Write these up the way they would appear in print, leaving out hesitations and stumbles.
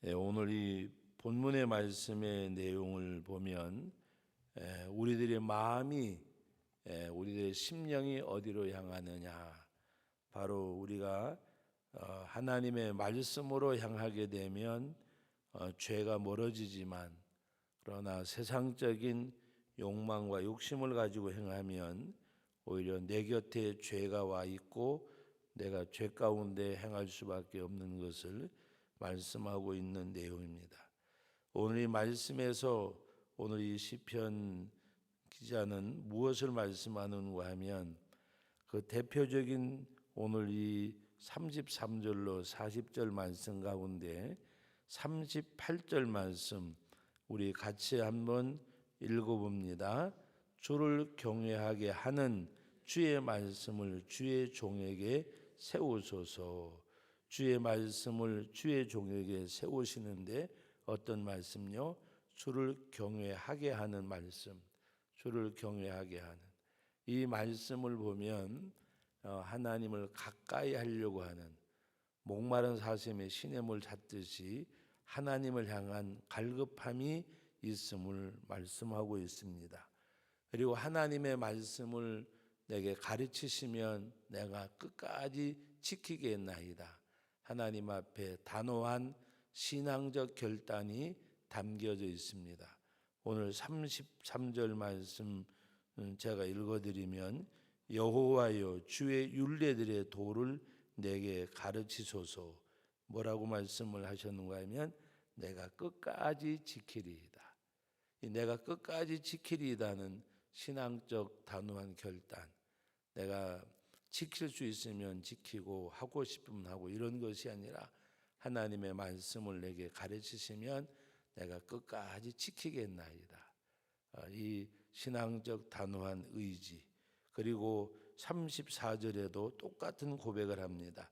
오늘 이 본문의 말씀의 내용을 보면 우리들의 마음이 우리들의 심령이 어디로 향하느냐, 바로 우리가 하나님의 말씀으로 향하게 되면 죄가 멀어지지만, 그러나 세상적인 욕망과 욕심을 가지고 행하면 오히려 내 곁에 죄가 와 있고 내가 죄 가운데 행할 수밖에 없는 것을 말씀하고 있는 내용입니다. 오늘 이 말씀에서 오늘 이 시편 기자는 무엇을 말씀하는가 하면, 그 대표적인 오늘 이 33절로 40절 말씀 가운데 38절 말씀 우리 같이 한번 읽어봅니다. 주를 경외하게 하는 주의 말씀을 주의 종에게 세우소서. 주의 말씀을 주의 종에게 세우시는데 어떤 말씀요? 주를 경외하게 하는 말씀, 주를 경외하게 하는 이 말씀을 보면 하나님을 가까이 하려고 하는, 목마른 사슴의 시냇물 찾듯이 하나님을 향한 갈급함이 있음을 말씀하고 있습니다. 그리고 하나님의 말씀을 내게 가르치시면 내가 끝까지 지키겠나이다. 하나님 앞에 단호한 신앙적 결단이 담겨져 있습니다. 오늘 33절 말씀 제가 읽어드리면, 여호와여 주의 율례들의 도를 내게 가르치소서. 뭐라고 말씀을 하셨는가 하면, 내가 끝까지 지키리이다. 이 내가 끝까지 지키리이다는 신앙적 단호한 결단, 내가 지킬 수 있으면 지키고 하고 싶으면 하고 이런 것이 아니라, 하나님의 말씀을 내게 가르치시면 내가 끝까지 지키겠나이다. 이 신앙적 단호한 의지. 그리고 34절에도 똑같은 고백을 합니다.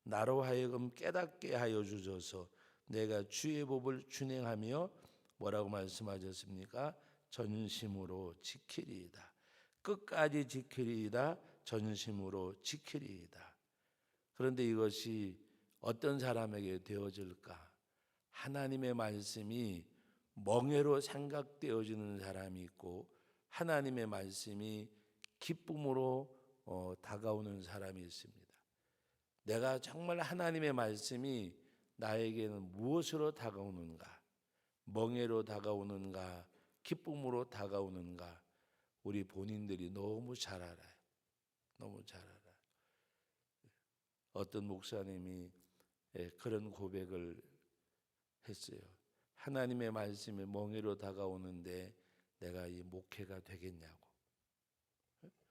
나로 하여금 깨닫게 하여 주소서. 내가 주의 법을 준행하며 뭐라고 말씀하셨습니까? 전심으로 지키리이다. 끝까지 지키리이다. 전심으로 지키리이다. 그런데 이것이 어떤 사람에게 되어질까? 하나님의 말씀이 멍해로 생각되어지는 사람이 있고, 하나님의 말씀이 기쁨으로 다가오는 사람이 있습니다. 내가 정말 하나님의 말씀이 나에게는 무엇으로 다가오는가? 멍해로 다가오는가? 기쁨으로 다가오는가? 우리 본인들이 너무 잘 알아요. 너무 잘 알아요. 어떤 목사님이 그런 고백을 했어요. 하나님의 말씀이 멍해로 다가오는데 내가 이 목회가 되겠냐고.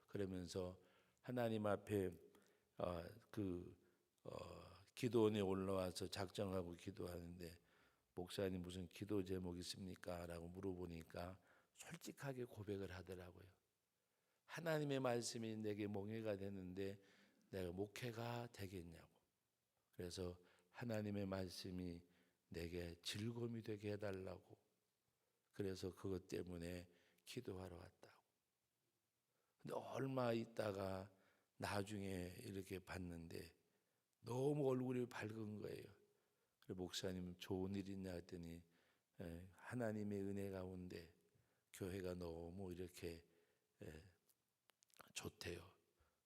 그러면서 하나님 앞에 기도원에 올라와서 작정하고 기도하는데, 목사님 무슨 기도 제목 있습니까? 라고 물어보니까 솔직하게 고백을 하더라고요. 하나님의 말씀이 내게 멍해가 되는데 내가 목회가 되겠냐고. 그래서 하나님의 말씀이 내게 즐거움이 되게 해달라고, 그래서 그것 때문에 기도하러 왔다고. 근데 얼마 있다가 나중에 이렇게 봤는데 너무 얼굴이 밝은 거예요. 그래서 목사님 좋은 일 있냐 했더니 하나님의 은혜 가운데 교회가 너무 이렇게 좋대요.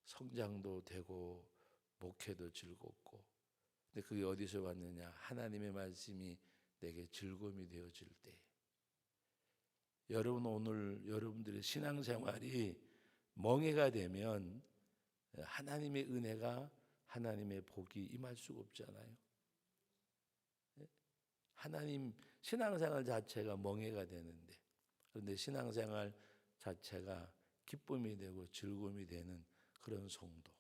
성장도 되고 목회도 즐겁고. 근데 그게 어디서 왔느냐? 하나님의 말씀이 내게 즐거움이 되어질 때. 여러분, 오늘 여러분들의 신앙생활이 멍해가 되면 하나님의 은혜가, 하나님의 복이 임할 수가 없잖아요. 하나님 신앙생활 자체가 멍해가 되는데, 그런데 신앙생활 자체가 기쁨이 되고 즐거움이 되는 그런 성도.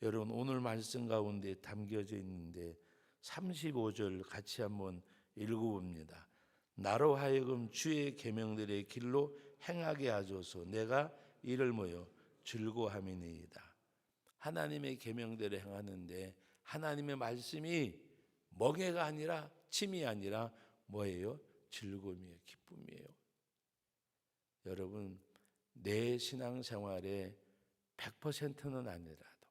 여러분, 오늘 말씀 가운데 담겨져 있는데 35절 같이 한번 읽어봅니다. 나로 하여금 주의 계명들의 길로 행하게 하소서. 내가 이를 뭐요? 즐거워함이니이다. 하나님의 계명대로 행하는데 하나님의 말씀이 멍해가 아니라, 침이 아니라 뭐예요? 즐거움이에요. 기쁨이에요. 여러분, 내 신앙생활에 100%는 아니라도,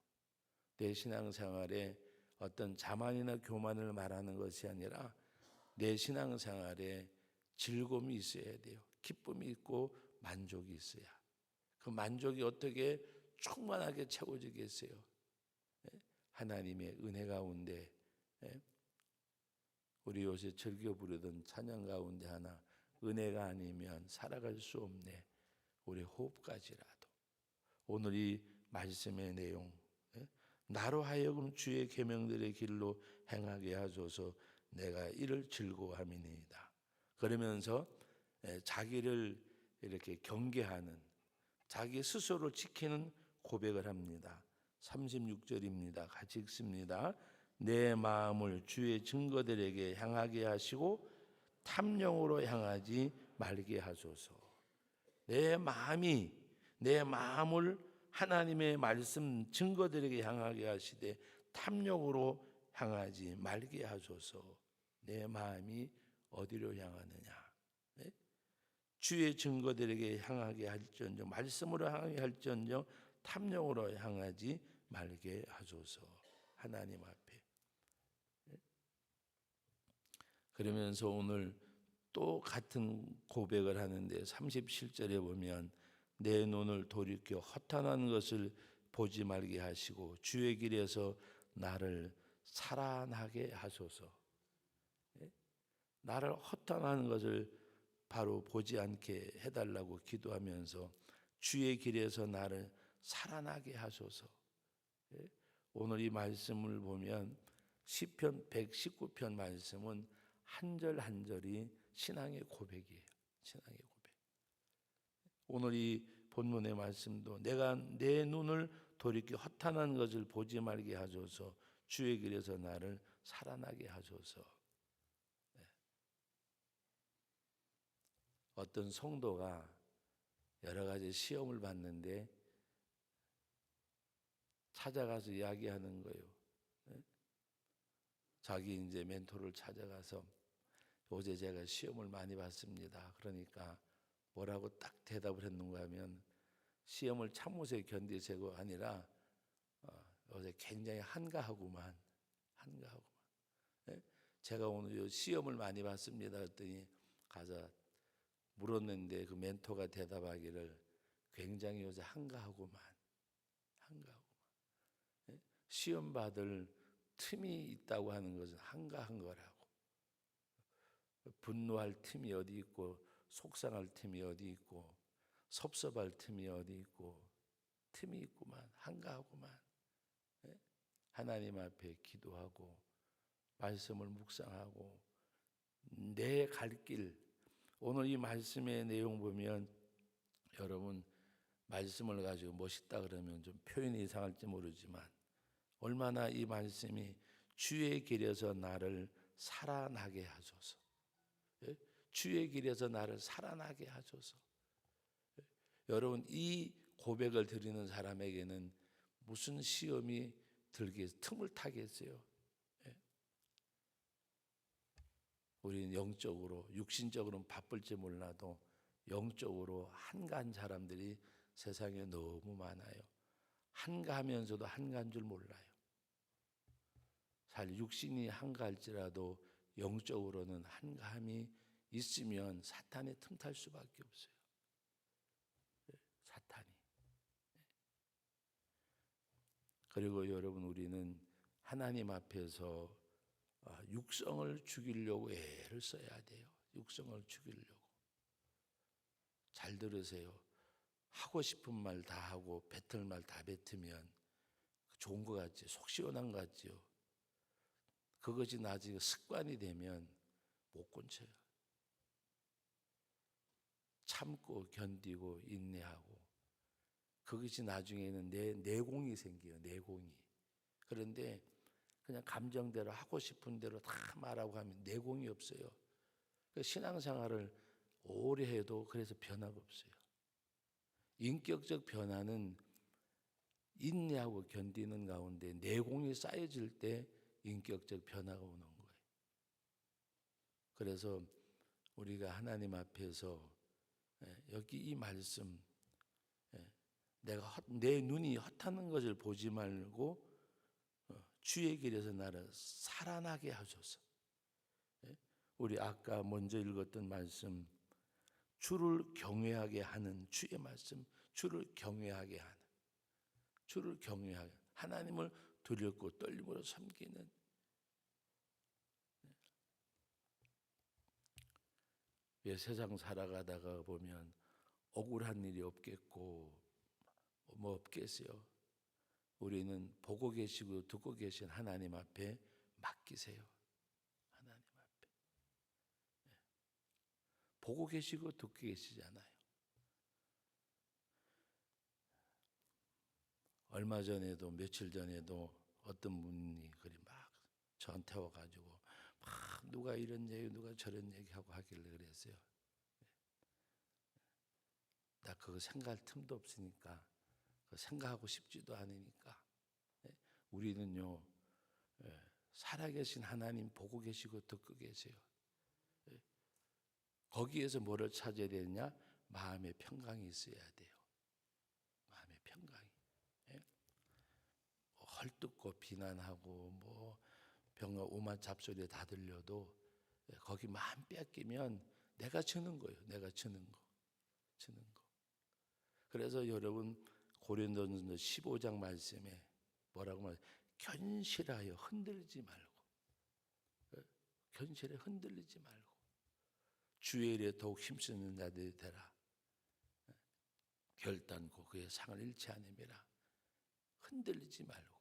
내 신앙생활에 어떤 자만이나 교만을 말하는 것이 아니라 내 신앙생활에 즐거움이 있어야 돼요. 기쁨이 있고 만족이 있어야. 그 만족이 어떻게 충만하게 채워지겠어요? 하나님의 은혜 가운데, 우리 요새 즐겨 부르던 찬양 가운데 하나, 은혜가 아니면 살아갈 수 없네, 우리 호흡까지라도. 오늘 이 말씀의 내용, 나로 하여금 주의 계명들의 길로 행하게 하소서, 내가 이를 즐거워함이니이다. 그러면서 자기를 이렇게 경계하는, 자기 스스로를 지키는 고백을 합니다. 36절입니다. 같이 읽습니다. 내 마음을 주의 증거들에게 향하게 하시고 탐령으로 향하지 말게 하소서. 내 마음을 하나님의 말씀 증거들에게 향하게 하시되 탐령으로 향하지 말게 하소서. 내 마음이 어디로 향하느냐? 주의 증거들에게 향하게 할지언정, 말씀으로 향하게 할지언정 탐령으로 향하지 말게 하소서. 하나님 앞에. 그러면서 오늘 또 같은 고백을 하는데 37절에 보면 내 눈을 돌이켜 허탄한 것을 보지 말게 하시고 주의 길에서 나를 살아나게 하소서. 나를 허탄한 것을 바로 보지 않게 해달라고 기도하면서 주의 길에서 나를 살아나게 하소서. 오늘 이 말씀을 보면 시편 119편 말씀은 한 절 한 절이 신앙의 고백이에요. 신앙의 고백. 오늘 이 본문의 말씀도 내가 내 눈을 돌이켜 허탄한 것을 보지 말게 하소서, 주의 길에서 나를 살아나게 하소서. 어떤 성도가 여러 가지 시험을 받는데 찾아가서 이야기하는 거예요. 자기 이제 멘토를 찾아가서 어제 제가 시험을 많이 봤습니다. 그러니까 뭐라고 딱 대답을 했는가 하면 시험을 참으세요 견디세요가 아니라 어제 굉장히 한가하구만. 제가 오늘 시험을 많이 봤습니다. 그랬더니 가서 물었는데 그 멘토가 대답하기를 굉장히 요새 한가하구만. 시험 받을 틈이 있다고 하는 것은 한가한 거라고. 분노할 틈이 어디 있고 속상할 틈이 어디 있고 섭섭할 틈이 어디 있고 틈이 있구만. 한가하구만. 하나님 앞에 기도하고 말씀을 묵상하고 내 갈 길, 오늘 이 말씀의 내용 보면 여러분 말씀을 가지고 멋있다 그러면 좀 표현이 이상할지 모르지만 얼마나 이 말씀이 주의 길에서 나를 살아나게 하소서. 주의 길에서 나를 살아나게 하소서. 여러분 이 고백을 드리는 사람에게는 무슨 시험이 틈을 타겠어요? 우리는 영적으로, 육신적으로는 바쁠지 몰라도 영적으로 한가한 사람들이 세상에 너무 많아요. 한가하면서도 한가한 줄 몰라요. 사실 육신이 한가할지라도 영적으로는 한가함이 있으면 사탄의 틈탈 수밖에 없어요. 사탄이. 그리고 여러분 우리는 하나님 앞에서 육성을 죽이려고 애를 써야 돼요. 육성을 죽이려고. 잘 들으세요. 하고 싶은 말 다 하고 뱉을 말 다 뱉으면 좋은 것 같지, 속 시원한 것 같지요. 그것이 나중에 습관이 되면 못 건쳐요. 참고 견디고 인내하고 그것이 나중에는 내공이 생겨요. 내공이. 그런데 그냥 감정대로 하고 싶은 대로 다 말하고 하면 내공이 없어요. 신앙생활을 오래 해도 그래서 변화가 없어요. 인격적 변화는 인내하고 견디는 가운데 내공이 쌓여질 때 인격적 변화가 오는 거예요. 그래서 우리가 하나님 앞에서 여기 이 말씀, 내 눈이 헛하는 것을 보지 말고 주의 길에서 나를 살아나게 하소서. 우리 아까 먼저 읽었던 말씀, 주를 경외하게 하는 주의 말씀, 주를 경외하게 하는, 주를 경외하게, 하나님을 두렵고 떨림으로 섬기는. 왜 세상 살아가다가 보면 억울한 일이 없겠고 뭐 없겠어요. 우리는 보고 계시고 듣고 계신 하나님 앞에 맡기세요. 하나님 앞에. 보고 계시고 듣고 계시잖아요. 얼마 전에도, 며칠 전에도 어떤 분이 그리 막 저한테 와가지고 막 누가 이런 얘기 누가 저런 얘기하고 하길래 그랬어요. 나 그거 생각할 틈도 없으니까, 그거 생각하고 싶지도 않으니까. 우리는요, 살아계신 하나님 보고 계시고 듣고 계세요. 거기에서 뭐를 찾아야 되느냐? 마음의 평강이 있어야 돼요. 마음의 평강이. 헐뜯고 비난하고 뭐 병아 오만 잡소리 다 들려도 거기 마음 뺏기면 내가 주는 거예요. 내가 주는 거. 그래서 여러분 고린도전서 15장 말씀에 뭐라고 말해요? 견실하여 흔들리지 말고, 견실에 흔들리지 말고 주의 일에 더욱 힘쓰는 자들이 되라. 결단코 그의 상을 잃지 않음이라. 흔들리지 말고.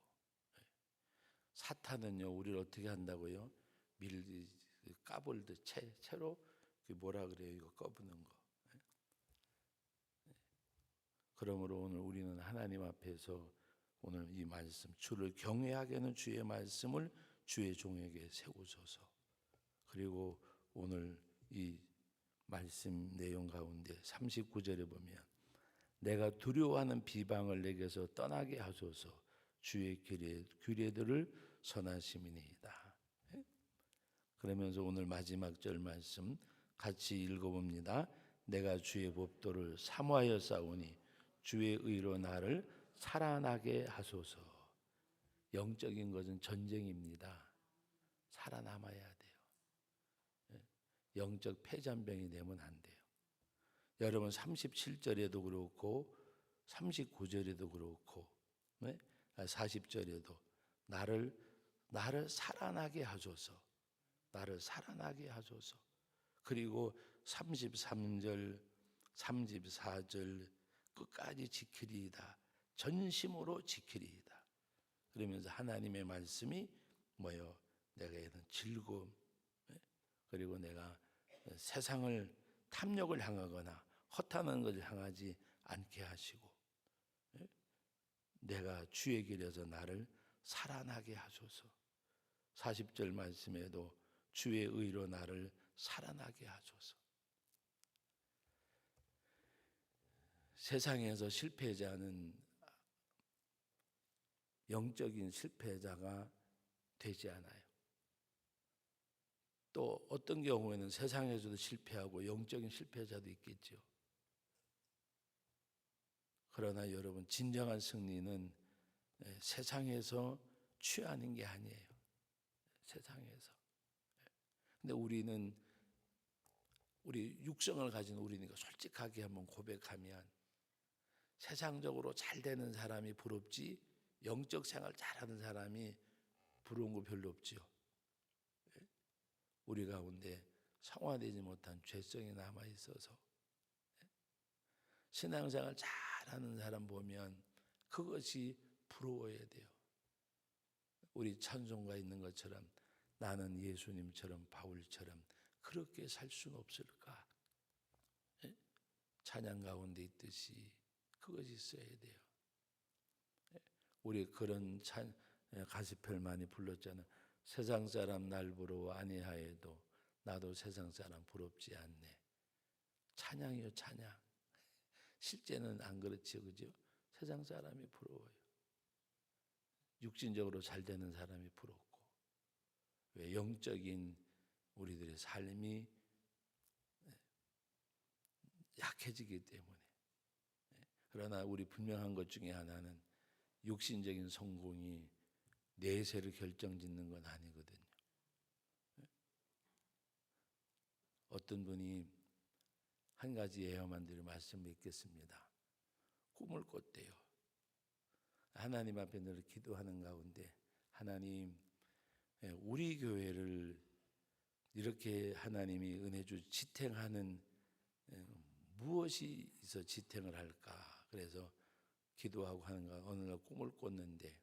사탄은요 우리를 어떻게 한다고요? 밀 까불듯 채로 뭐라 그래요? 이거 꺼부는 거. 그러므로 오늘 우리는 하나님 앞에서 오늘 이 말씀, 주를 경외하게 하는 주의 말씀을 주의 종에게 세우소서. 그리고 오늘 이 말씀 내용 가운데 39절에 보면 내가 두려워하는 비방을 내게서 떠나게 하소서. 주의 규례들을 선하심이니이다. 그러면서 오늘 마지막 절 말씀 같이 읽어봅니다. 내가 주의 법도를 사모하여 싸우니 주의 의로 나를 살아나게 하소서. 영적인 것은 전쟁입니다. 살아남아야 돼요. 영적 폐잔병이 되면 안 돼요. 여러분 37절에도 그렇고 39절에도 그렇고 40절에도 나를 살아나게 하소서. 나를 살아나게 하소서. 그리고 33절 34절 끝까지 지키리이다. 전심으로 지키리이다. 그러면서 하나님의 말씀이 뭐요? 내가 이런 즐거움, 그리고 내가 세상을 탐욕을 향하거나 허탄한 것을 향하지 않게 하시고, 내가 주의 길에서 나를 살아나게 하소서. 40절 말씀에도 주의 의로 나를 살아나게 하소서. 세상에서 실패자는 영적인 실패자가 되지 않아요. 또 어떤 경우에는 세상에서도 실패하고 영적인 실패자도 있겠죠. 그러나 여러분 진정한 승리는 세상에서 취하는 게 아니에요. 세상에서. 근데 우리는 우리 육성을 가진 우리니까 솔직하게 한번 고백하면 세상적으로 잘 되는 사람이 부럽지 영적 생활 잘하는 사람이 부러운 거 별로 없지요. 우리 가운데 성화되지 못한 죄성이 남아 있어서 신앙생활 잘하는 사람 보면 그것이 부러워야 돼요. 우리 찬송가 있는 것처럼 나는 예수님처럼 바울처럼 그렇게 살 수는 없을까? 찬양 가운데 있듯이 그것이 있어야 돼요. 우리 그런 가시펠 많이 불렀잖아요. 세상 사람 날 부러워 아니하여도 나도 세상 사람 부럽지 않네. 찬양이요 찬양. 실제는 안 그렇지요, 그죠? 세상 사람이 부러워요. 육신적으로 잘 되는 사람이 부럽고, 왜 영적인 우리들의 삶이 약해지기 때문에. 그러나 우리 분명한 것 중에 하나는 육신적인 성공이 내세를 결정짓는 건 아니거든요. 어떤 분이 한 가지 예화만 드려 말씀 맺겠습니다. 꿈을 꿨대요. 하나님 앞에 늘 기도하는 가운데 하나님, 우리 교회를 이렇게 하나님이 은혜 주 지탱하는 무엇이 있어 지탱을 할까? 그래서 기도하고 하는가 어느 날 꿈을 꿨는데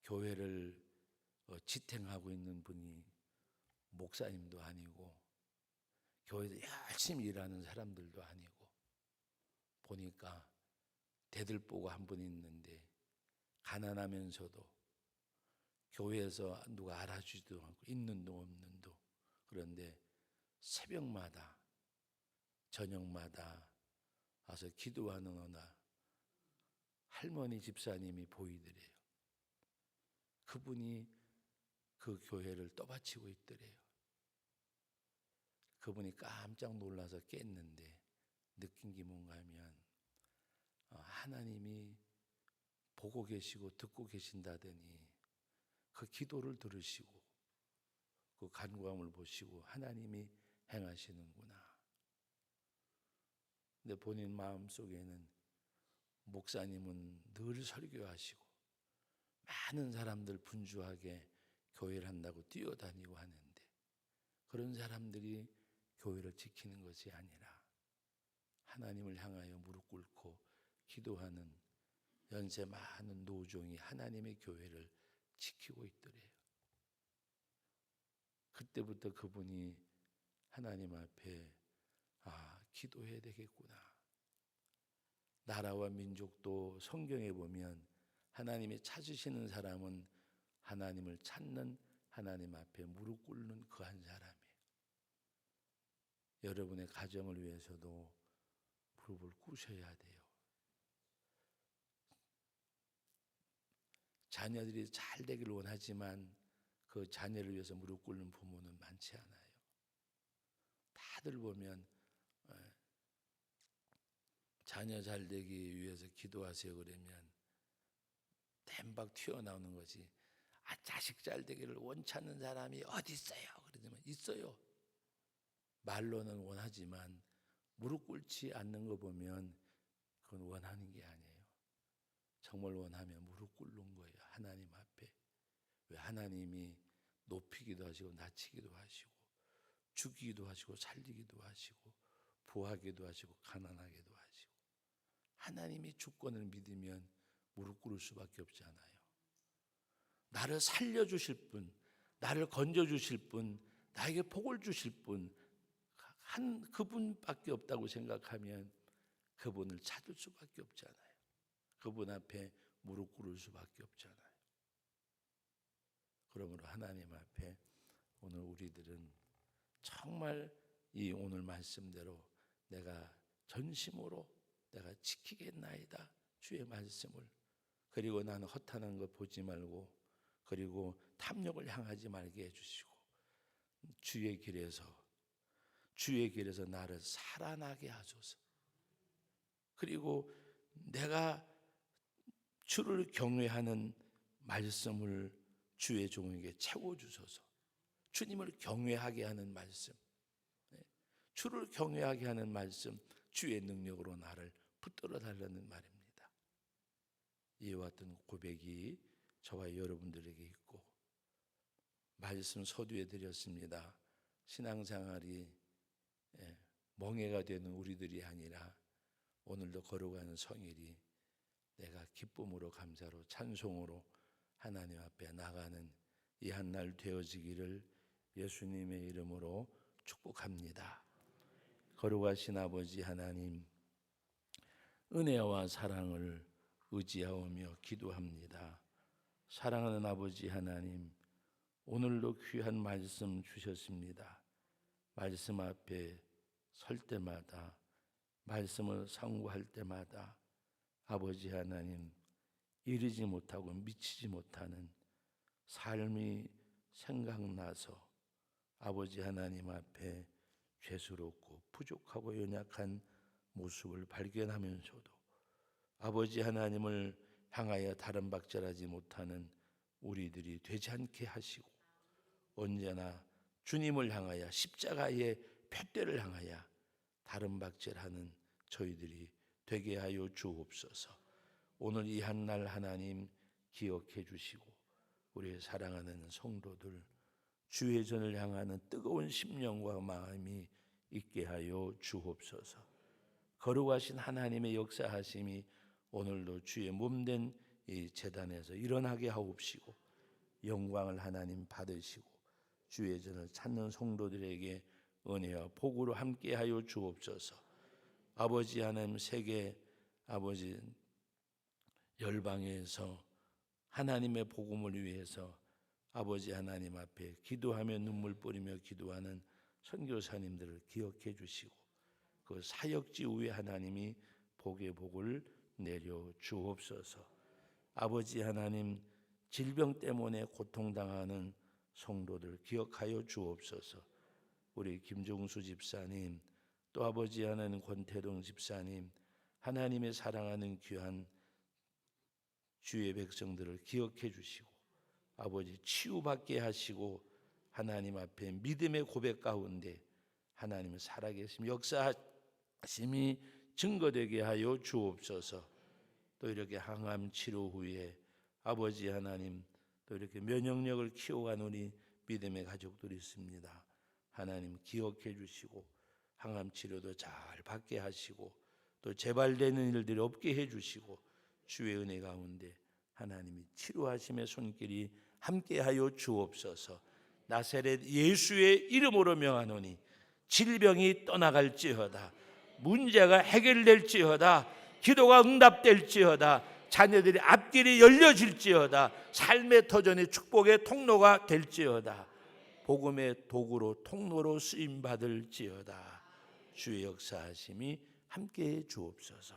교회를 지탱하고 있는 분이 목사님도 아니고 교회에서 열심히 일하는 사람들도 아니고 보니까 대들보고 한 분 있는데 가난하면서도 교회에서 누가 알아주지도 않고 있는 도 없는 도 그런데 새벽마다 저녁마다 와서 기도하는 어느 할머니 집사님이 보이더래요. 그분이 그 교회를 떠받치고 있더래요. 그분이 깜짝 놀라서 깼는데 느낀 게 뭔가 하면 하나님이 보고 계시고 듣고 계신다더니 그 기도를 들으시고 그 간구함을 보시고 하나님이 행하시는구나. 근데 본인 마음속에는 목사님은 늘 설교하시고 많은 사람들 분주하게 교회를 한다고 뛰어다니고 하는데 그런 사람들이 교회를 지키는 것이 아니라 하나님을 향하여 무릎 꿇고 기도하는 연세 많은 노종이 하나님의 교회를 지키고 있더래요. 그때부터 그분이 하나님 앞에 기도해야 되겠구나. 나라와 민족도 성경에 보면 하나님이 찾으시는 사람은 하나님을 찾는 하나님 앞에 무릎 꿇는 그 한 사람이에요. 여러분의 가정을 위해서도 무릎을 꿇으셔야 돼요. 자녀들이 잘 되기를 원하지만 그 자녀를 위해서 무릎 꿇는 부모는 많지 않아요. 다들 보면 자녀 잘 되기 위해서 기도하세요 그러면 댐박 튀어나오는 것이 자식 잘 되기를 원치 않는 사람이 어디 있어요? 그러지만 있어요. 말로는 원하지만 무릎 꿇지 않는 거 보면 그건 원하는 게 아니에요. 정말 원하면 무릎 꿇는 거예요. 하나님 앞에. 왜 하나님이 높이기도 하시고 낮추기도 하시고 죽이기도 하시고 살리기도 하시고 부하기도 하시고 가난하게도 하시고 하나님이 주권을 믿으면 무릎 꿇을 수밖에 없잖아요. 나를 살려주실 분, 나를 건져주실 분, 나에게 복을 주실 분, 그분밖에 없다고 생각하면 그분을 찾을 수밖에 없잖아요. 그분 앞에 무릎 꿇을 수밖에 없잖아요. 그러므로 하나님 앞에 오늘 우리들은 정말 이 오늘 말씀대로 내가 전심으로 내가 지키겠나이다. 주의 말씀을. 그리고 나는 허탄한 거 보지 말고 그리고 탐욕을 향하지 말게 해주시고 주의 길에서 나를 살아나게 하소서. 그리고 내가 주를 경외하는 말씀을 주의 종에게 채워주소서. 주님을 경외하게 하는 말씀, 주를 경외하게 하는 말씀, 주의 능력으로 나를 붙들어 달라는 말입니다. 이와 같은 고백이 저와 여러분들에게 있고 말씀 서두에 드렸습니다. 신앙생활이 멍해가 되는 우리들이 아니라 오늘도 걸어가는 성일이 내가 기쁨으로 감사로 찬송으로 하나님 앞에 나가는 이 한날 되어지기를 예수님의 이름으로 축복합니다. 거룩하신 아버지 하나님, 은혜와 사랑을 의지하오며 기도합니다. 사랑하는 아버지 하나님, 오늘도 귀한 말씀 주셨습니다. 말씀 앞에 설 때마다 말씀을 상고할 때마다 아버지 하나님, 이르지 못하고 미치지 못하는 삶이 생각나서 아버지 하나님 앞에 죄스럽고 부족하고 연약한 모습을 발견하면서도 아버지 하나님을 향하여 다른 박절하지 못하는 우리들이 되지 않게 하시고 언제나 주님을 향하여 십자가의 푯대를 향하여 다른 박질하는 저희들이 되게 하여 주옵소서. 오늘 이 한날 하나님 기억해 주시고 우리의 사랑하는 성도들 주의 전을 향하는 뜨거운 심령과 마음이 있게 하여 주옵소서. 거룩하신 하나님의 역사하심이 오늘도 주의 몸된 이 제단에서 일어나게 하옵시고 영광을 하나님 받으시고 주의 전을 찾는 성도들에게 은혜와 복으로 함께하여 주옵소서. 아버지 하나님, 세계 아버지 열방에서 하나님의 복음을 위해서 아버지 하나님 앞에 기도하며 눈물 뿌리며 기도하는 선교사님들을 기억해 주시고 그 사역지 위에 하나님이 복의 복을 내려 주옵소서. 아버지 하나님, 질병 때문에 고통당하는 성도들 기억하여 주옵소서. 우리 김종수 집사님, 또 아버지 하나님 권태동 집사님, 하나님의 사랑하는 귀한 주의 백성들을 기억해 주시고 아버지 치유받게 하시고 하나님 앞에 믿음의 고백 가운데 하나님의 살아계심 역사하심이 증거되게 하여 주옵소서. 또 이렇게 항암 치료 후에 아버지 하나님 또 이렇게 면역력을 키워간 우리 믿음의 가족들이 있습니다. 하나님 기억해 주시고 항암 치료도 잘 받게 하시고 또 재발되는 일들이 없게 해 주시고 주의 은혜 가운데 하나님이 치료하심의 손길이 함께하여 주옵소서. 나사렛 예수의 이름으로 명하노니 질병이 떠나갈지어다, 문제가 해결될지어다, 기도가 응답될지어다, 자녀들의 앞길이 열려질지어다, 삶의 터전이 축복의 통로가 될지어다, 복음의 도구로 통로로 쓰임받을지어다. 주의 역사하심이 함께해 주옵소서.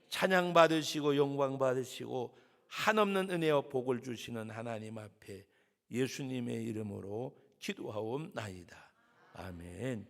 찬양 받으시고 영광 받으시고 한없는 은혜와 복을 주시는 하나님 앞에 예수님의 이름으로 기도하옵나이다. 아멘.